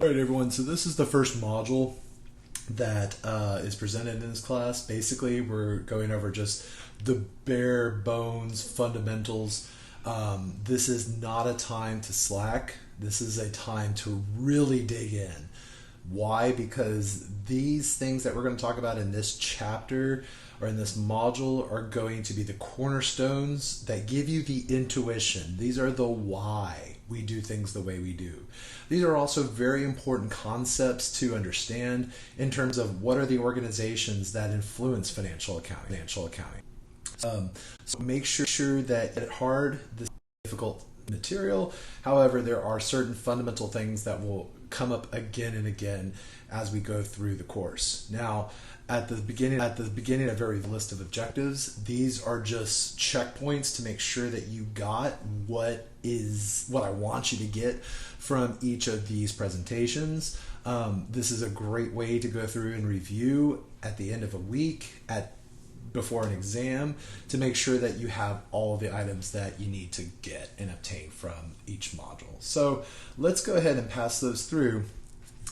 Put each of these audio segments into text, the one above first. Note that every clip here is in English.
All right, everyone, so this is the first module that is presented in this class. Basically, we're going over just the bare bones fundamentals. This is not a time to slack. This is a time to really dig in. Why? Because these things that we're going to talk about in this chapter or in this module are going to be the cornerstones that give you the intuition. These are the why we do things the way we do. These are also very important concepts to understand in terms of what are the organizations that influence financial accounting. So make sure that it's hard, this difficult material. However, there are certain fundamental things that will come up again and again as we go through the course. Now, at the beginning of every list of objectives, these are just checkpoints to make sure that you got what I want you to get from each of these presentations. This is a great way to go through and review at the end of a week, before an exam, to make sure that you have all of the items that you need to get and obtain from each module. So let's go ahead and pass those through.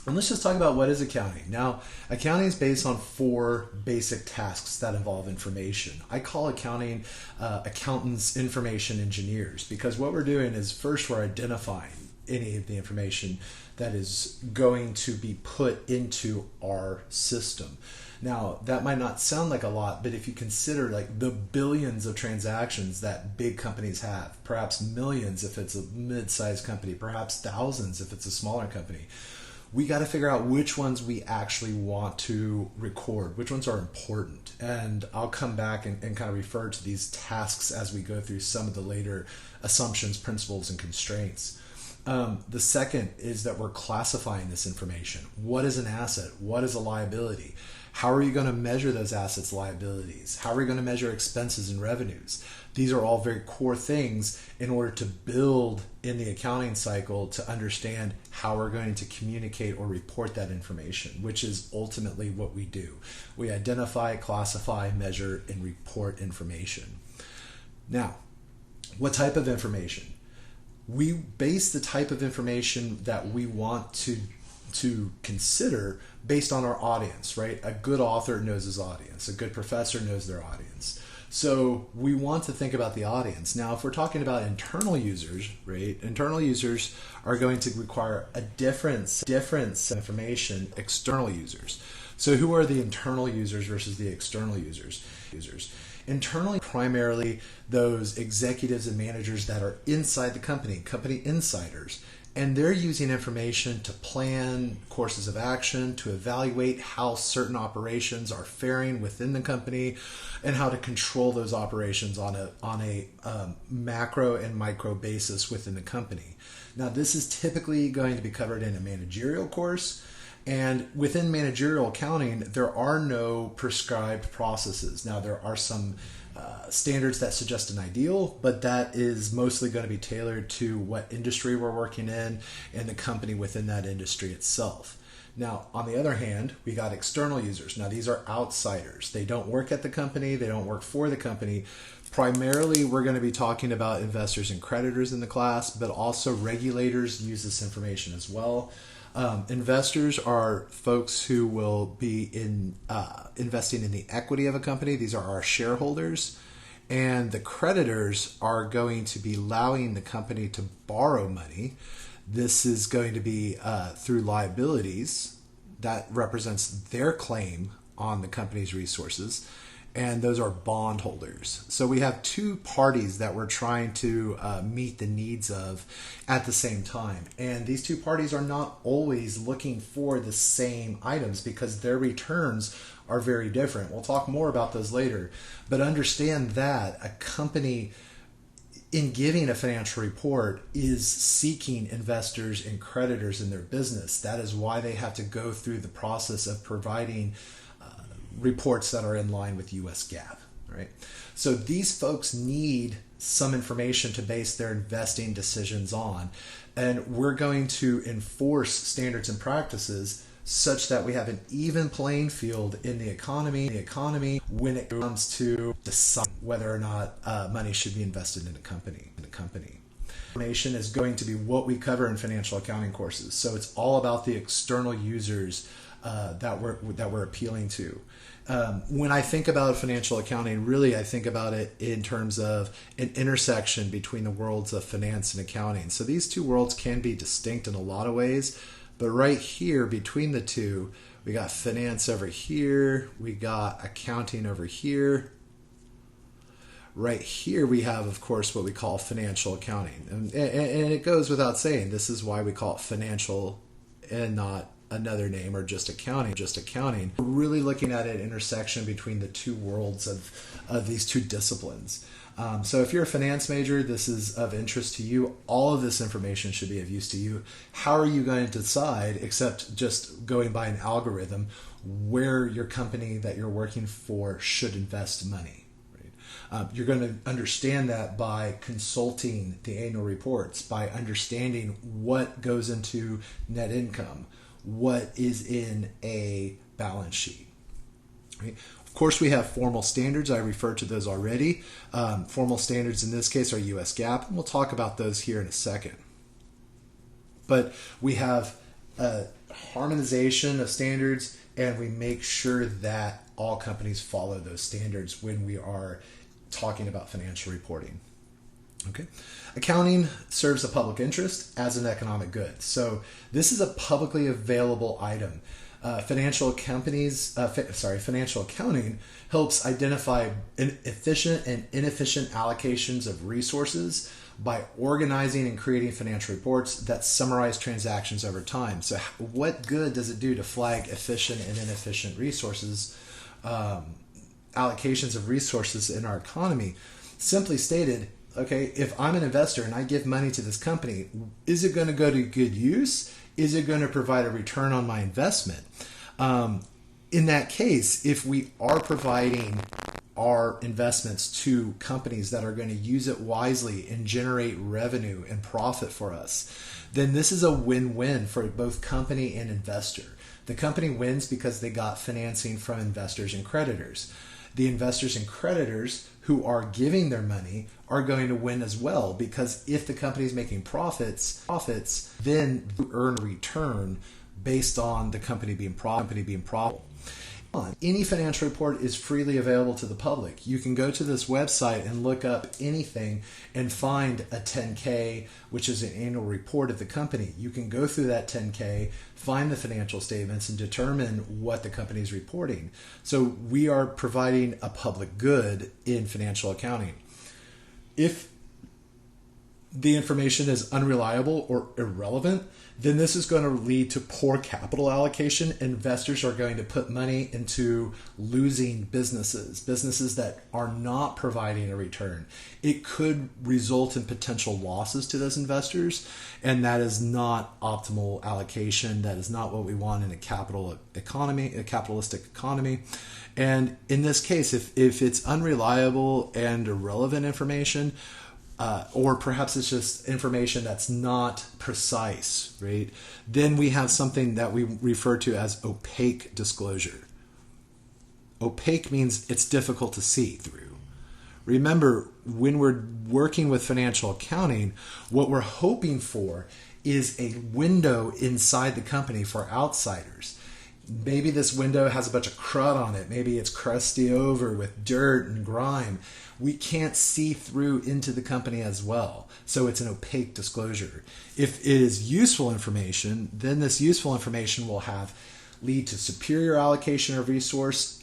And let's just talk about what is accounting. Now, accounting is based on 4 basic tasks that involve information. I call accounting accountants information engineers, because what we're doing is first we're identifying any of the information that is going to be put into our system. Now, that might not sound like a lot, but if you consider like the billions of transactions that big companies have, perhaps millions if it's a mid-sized company, perhaps thousands if it's a smaller company, we got to figure out which ones we actually want to record, which ones are important. And I'll come back and kind of refer to these tasks as we go through some of the later assumptions, principles, and constraints. The second is that we're classifying this information. What is an asset? What is a liability? How are you going to measure those assets, liabilities? How are you going to measure expenses and revenues? These are all very core things in order to build in the accounting cycle to understand how we're going to communicate or report that information, which is ultimately what we do. We identify, classify, measure, and report information. Now, what type of information? We base the type of information that we want to consider based on our audience, right? A good author knows his audience. A good professor knows their audience. So we want to think about the audience. Now, if we're talking about internal users, right? Internal users are going to require a different information, external users. So who are the internal users versus the external users? Internally, primarily those executives and managers that are inside the company insiders. And they're using information to plan courses of action, to evaluate how certain operations are faring within the company, and how to control those operations on a macro and micro basis within the company. Now, this is typically going to be covered in a managerial course. And within managerial accounting, there are no prescribed processes. Now, there are some standards that suggest an ideal, but that is mostly going to be tailored to what industry we're working in and the company within that industry itself. Now, on the other hand, we got external users. Now, these are outsiders. They don't work at the company. They don't work for the company. Primarily, we're going to be talking about investors and creditors in the class, but also regulators use this information as well. Investors are folks who will be investing in the equity of a company. These are our shareholders. And the creditors are going to be allowing the company to borrow money. This is going to be through liabilities. That represents their claim on the company's resources. And those are bondholders. So we have 2 parties that we're trying to meet the needs of at the same time. And these 2 parties are not always looking for the same items because their returns are very different. We'll talk more about those later. But understand that a company, in giving a financial report, is seeking investors and creditors in their business. That is why they have to go through the process of providing reports that are in line with US GAAP, right? So these folks need some information to base their investing decisions on, and we're going to enforce standards and practices such that we have an even playing field in the economy when it comes to deciding whether or not money should be invested in a company. information is going to be what we cover in financial accounting courses. So it's all about the external users that we're appealing to. When I think about financial accounting, really I think about it in terms of an intersection between the worlds of finance and accounting. So these two worlds can be distinct in a lot of ways, but right here between the two, we got finance over here, we got accounting over here. Right here we have, of course, what we call financial accounting. And it goes without saying, this is why we call it financial and not another name or just accounting. We're really looking at an intersection between the two worlds of these two disciplines. So if you're a finance major, this is of interest to you. All of this information should be of use to you. How are you going to decide, except just going by an algorithm, where your company that you're working for should invest money? You're going to understand that by consulting the annual reports, by understanding what goes into net income, what is in a balance sheet. Right? Of course, we have formal standards. I referred to those already. Formal standards in this case are US GAAP, and we'll talk about those here in a second. But we have a harmonization of standards, and we make sure that all companies follow those standards when we are talking about financial reporting. Okay. Accounting serves the public interest as an economic good. So this is a publicly available item. Financial accounting helps identify efficient and inefficient allocations of resources by organizing and creating financial reports that summarize transactions over time. So what good does it do to flag efficient and inefficient resources, allocations of resources in our economy? Simply stated, okay, if I'm an investor and I give money to this company, is it going to go to good use? Is it going to provide a return on my investment? In that case, if we are providing our investments to companies that are going to use it wisely and generate revenue and profit for us, then this is a win-win for both company and investor. The company wins because they got financing from investors and creditors. The investors and creditors who are giving their money are going to win as well, because if the company is making profits, then you earn a return based on the company being profitable. Any financial report is freely available to the public. You can go to this website and look up anything and find a 10K, which is an annual report of the company. You can go through that 10K, find the financial statements, and determine what the company is reporting. So we are providing a public good in financial accounting. If the information is unreliable or irrelevant, then this is going to lead to poor capital allocation. Investors are going to put money into losing businesses that are not providing a return. It could result in potential losses to those investors, and that is not optimal allocation. That is not what we want in a capitalistic economy. And in this case, if it's unreliable and irrelevant information, or perhaps it's just information that's not precise, right? Then we have something that we refer to as opaque disclosure. Opaque means it's difficult to see through. Remember, when we're working with financial accounting, what we're hoping for is a window inside the company for outsiders. Maybe this window has a bunch of crud on it. Maybe it's crusty over with dirt and grime. We can't see through into the company as well. So it's an opaque disclosure. If it is useful information, then this useful information will lead to superior allocation of resources.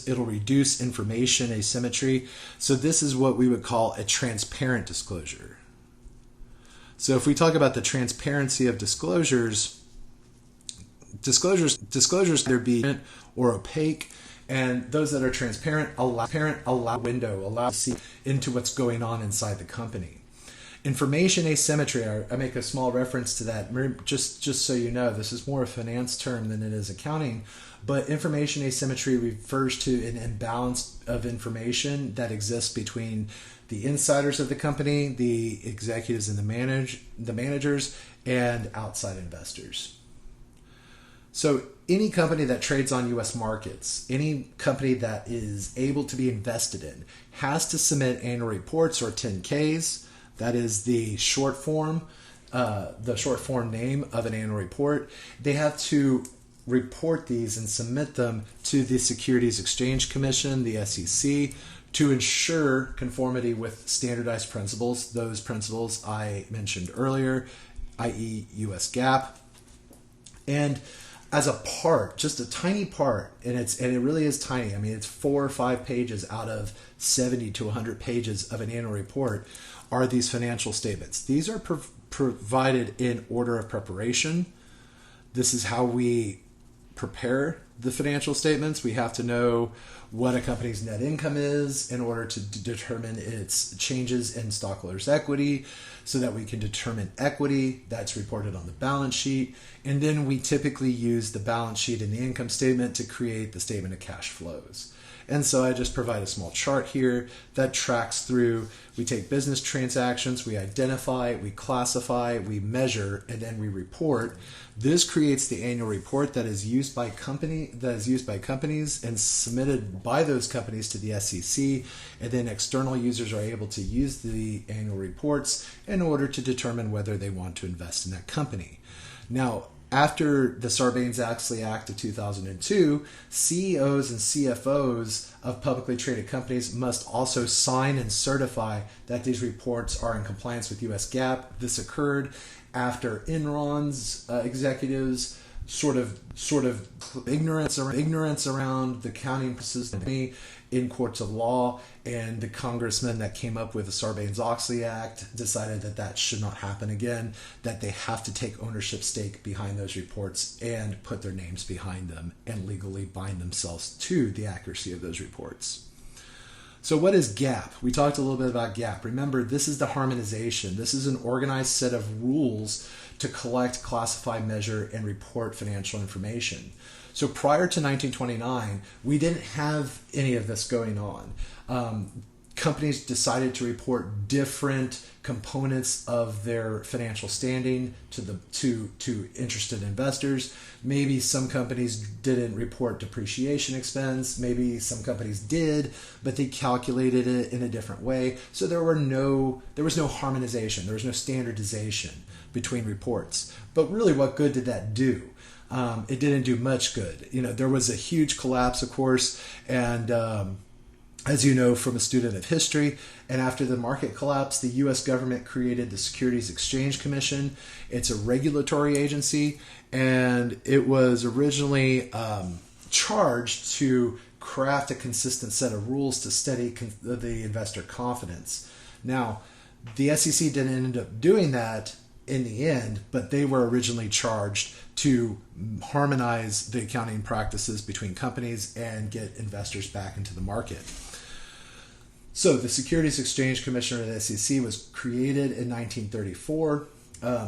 It'll reduce information asymmetry. So this is what we would call a transparent disclosure. So if we talk about the transparency of disclosures either be or opaque, and those that are transparent allow to see into what's going on inside the company. Information asymmetry, I make a small reference to that just so you know. This is more a finance term than it is accounting, but information asymmetry refers to an imbalance of information that exists between the insiders of the company, the executives and the managers, and outside investors. So any company that trades on U.S. markets, any company that is able to be invested in, has to submit annual reports or 10Ks That is the short form name of an annual report. They have to report these and submit them to the Securities Exchange Commission, the SEC, to ensure conformity with standardized principles, those principles I mentioned earlier, i.e. US GAAP. And as a part, just a tiny part, and it really is tiny. I mean, it's 4 or 5 pages out of 70 to 100 pages of an annual report are these financial statements. These are provided in order of preparation. This is how we prepare the financial statements. We have to know what a company's net income is in order to determine its changes in stockholders' equity, so that we can determine equity that's reported on the balance sheet. And then we typically use the balance sheet and the income statement to create the statement of cash flows. And so I just provide a small chart here that tracks through. We take business transactions, we identify, we classify, we measure, and then we report. This creates the annual report that is used by companies and submitted by those companies to the SEC. And then external users are able to use the annual reports in order to determine whether they want to invest in that company. Now, after the Sarbanes-Oxley Act of 2002, CEOs and CFOs of publicly traded companies must also sign and certify that these reports are in compliance with US GAAP. This occurred after Enron's executives sort of ignorance around the accounting system in courts of law, and the congressman that came up with the Sarbanes-Oxley Act decided that should not happen again, that they have to take ownership stake behind those reports and put their names behind them and legally bind themselves to the accuracy of those reports. So what is GAAP? We talked a little bit about GAAP. Remember, this is the harmonization. This is an organized set of rules to collect, classify, measure, and report financial information. So prior to 1929, we didn't have any of this going on. Companies decided to report different components of their financial standing to interested investors. Maybe some companies didn't report depreciation expense. Maybe some companies did, but they calculated it in a different way. So there was no harmonization. There was no standardization between reports. But really, what good did that do? It didn't do much good. There was a huge collapse, of course, and as you know from a student of history, and after the market collapse, the U.S. government created the Securities Exchange Commission. It's a regulatory agency, and it was originally charged to craft a consistent set of rules to steady the investor confidence. Now, the SEC didn't end up doing that in the end, but they were originally charged to harmonize the accounting practices between companies and get investors back into the market. So the Securities Exchange Commission, or the SEC, was created in 1934.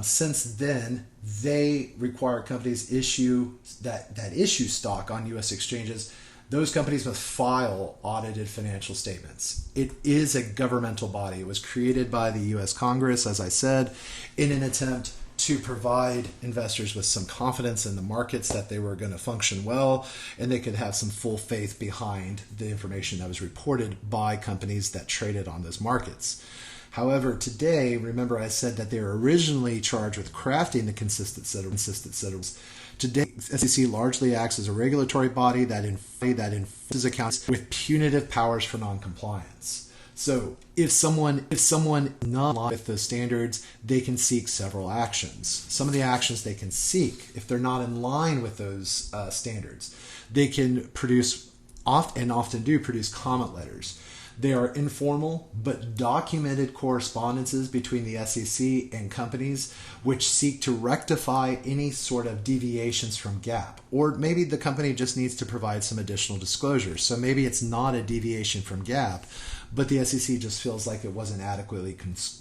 Since then, they require companies issue stock on U.S. exchanges. Those companies must file audited financial statements. It is a governmental body. It was created by the U.S. Congress, as I said, in an attempt to provide investors with some confidence in the markets that they were going to function well, and they could have some full faith behind the information that was reported by companies that traded on those markets. However, today, remember I said that they were originally charged with crafting the consistent set of rules. Today, SEC largely acts as a regulatory body that enforces accounts with punitive powers for noncompliance. So if someone not in line with those standards, they can seek several actions. Some of the actions they can seek, if they're not in line with those standards, they can often do produce comment letters. They are informal but documented correspondences between the SEC and companies which seek to rectify any sort of deviations from GAAP. Or maybe the company just needs to provide some additional disclosures. So maybe it's not a deviation from GAAP, but the SEC just feels like it wasn't adequately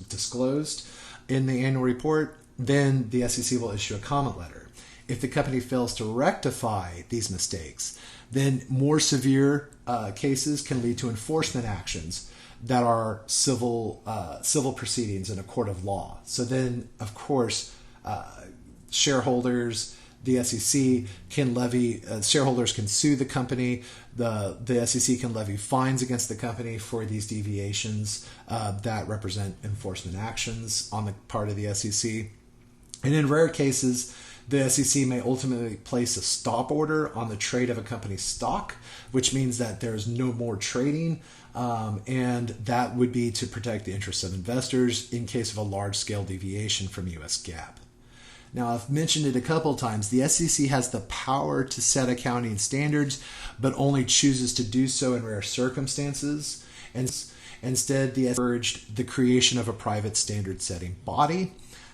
disclosed in the annual report. Then the SEC will issue a comment letter. If the company fails to rectify these mistakes, then more severe cases can lead to enforcement actions that are civil proceedings in a court of law. So then, of course, shareholders, the SEC can levy, shareholders can sue the company. The SEC can levy fines against the company for these deviations that represent enforcement actions on the part of the SEC. And in rare cases, the SEC may ultimately place a stop order on the trade of a company's stock, which means that there's no more trading, and that would be to protect the interests of investors in case of a large-scale deviation from U.S. GAAP. Now, I've mentioned it a couple of times. The SEC has the power to set accounting standards, but only chooses to do so in rare circumstances. And instead, the SEC urged the creation of a private standard-setting body.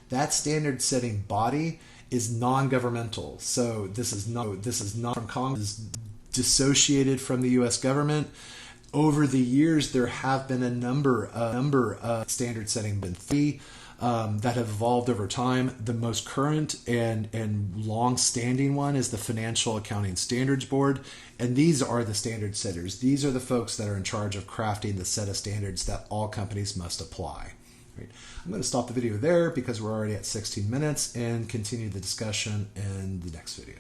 That standard-setting body is non-governmental. So this is not from Congress. This is dissociated from the U.S. government. Over the years, there have been a number of standard-setting, been three, that have evolved over time. The most current and long-standing one is the Financial Accounting Standards Board, and these are the standard setters. These are the folks that are in charge of crafting the set of standards that all companies must apply. Right. I'm going to stop the video there because we're already at 16 minutes and continue the discussion in the next video.